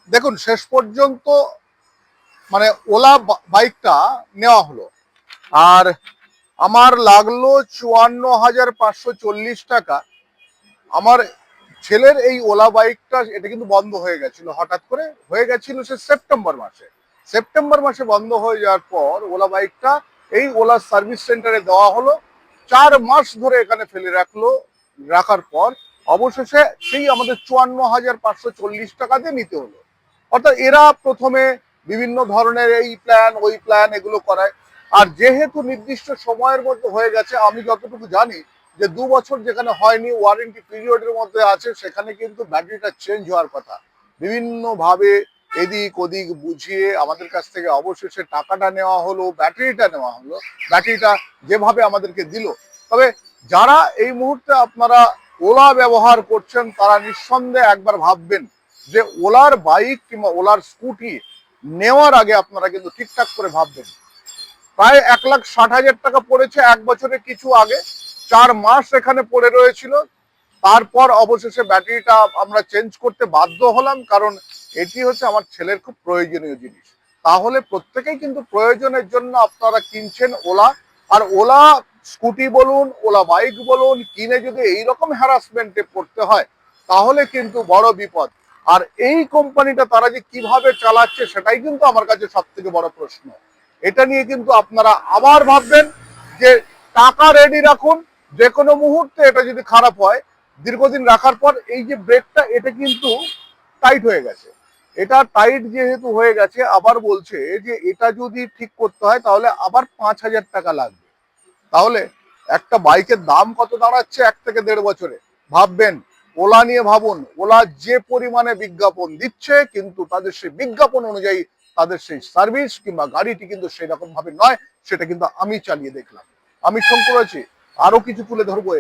দেখুন, শেষ পর্যন্ত মানে ওলা বাইকটা নেওয়া হলো, আর আমার লাগলো 54,540 টাকা। আমার ছেলের এই ওলা বাইকটা, এটা কিন্তু বন্ধ হয়ে গেছিল, হঠাৎ করে হয়ে গেছিল সে সেপ্টেম্বর মাসে বন্ধ হয়ে যাওয়ার পর ওলা বাইকটা এই ওলা সার্ভিস সেন্টারে দেওয়া হলো। 4 মাস ধরে এখানে ফেলে রাখার পর অবশেষে সেই আমাদের 54,540 টাকা দিয়ে নিতে হলো। অর্থাৎ এরা প্রথমে বিভিন্ন ধরনের এই প্ল্যান ওই প্ল্যান এগুলো করায়। আর যেহেতু নির্দিষ্ট সময়ের মধ্যে হয়ে গেছে, আমি যতটুকু জানি যে 2 বছর যেখানে হয়নি, ওয়ারেন্টি পিরিয়ডের মধ্যে আছে, সেখানে কিন্তু ব্যাটারিটা চেঞ্জ হওয়ার কথা। বিভিন্নভাবে এদিক ওদিক বুঝিয়ে আমাদের কাছ থেকে অবশেষে টাকাটা নেওয়া হলো, ব্যাটারিটা নেওয়া হলো। ব্যাটারিটা যেভাবে আমাদেরকে দিল। তবে যারা এই মুহূর্তে আপনারা ওলা ব্যবহার করছেন, তারা নিঃসন্দেহে একবার ভাববেন যে ওলার বাইক কিংবা ওলার স্কুটি নেওয়ার আগে আপনারা কিন্তু ঠিকঠাক করে ভাববেন। প্রায় 1,60,000 টাকা পড়েছে 1 বছরের কিছু আগে। 4 মাস এখানে পড়ে রয়েছিল, তারপর অবশেষে ব্যাটারিটা আমরা চেঞ্জ করতে বাধ্য হলাম, কারণ এটি হচ্ছে আমার ছেলের খুব প্রয়োজনীয় জিনিস। তাহলে প্রত্যেকেই কিন্তু প্রয়োজনের জন্য আপনারা কিনছেন ওলা। আর ওলা স্কুটি বলুন, ওলা বাইক বলুন, কিনে যদি এইরকম হ্যারাসমেন্টে পড়তে হয়, তাহলে কিন্তু বড় বিপদ। আর এই কোম্পানিটা তারা যে কিভাবে চালাচ্ছে, সেটাই কিন্তু আমার কাছে সব থেকে বড় প্রশ্ন। এটা নিয়ে কিন্তু আপনারা আবার ভাববেন যে টাকা রেডি রাখুন, যে কোনো মুহূর্তে এটা যদি খারাপ হয়। দীর্ঘদিন রাখার পর এই যে ব্রেকটা, এটা কিন্তু টাইট হয়ে গেছে। এটা টাইট যেহেতু হয়ে গেছে, আবার বলছে যে এটা যদি ঠিক করতে হয় তাহলে আবার 5,000 টাকা লাগবে। তাহলে একটা বাইকের দাম কত দাঁড়াচ্ছে 1 থেকে 1.5 বছরে। ভাববেন, ওলা নিয়ে ভাবুন। ওলা যে পরিমাণে বিজ্ঞাপন দিচ্ছে, কিন্তু তাদের সেই বিজ্ঞাপন অনুযায়ী তাদের সেই সার্ভিস কিংবা গাড়িটি কিন্তু সেই রকম ভাবে নয়। সেটা কিন্তু আমি চালিয়ে দেখলাম। আমি শঙ্কর আছি, আরো কিছু তুলে ধরবো।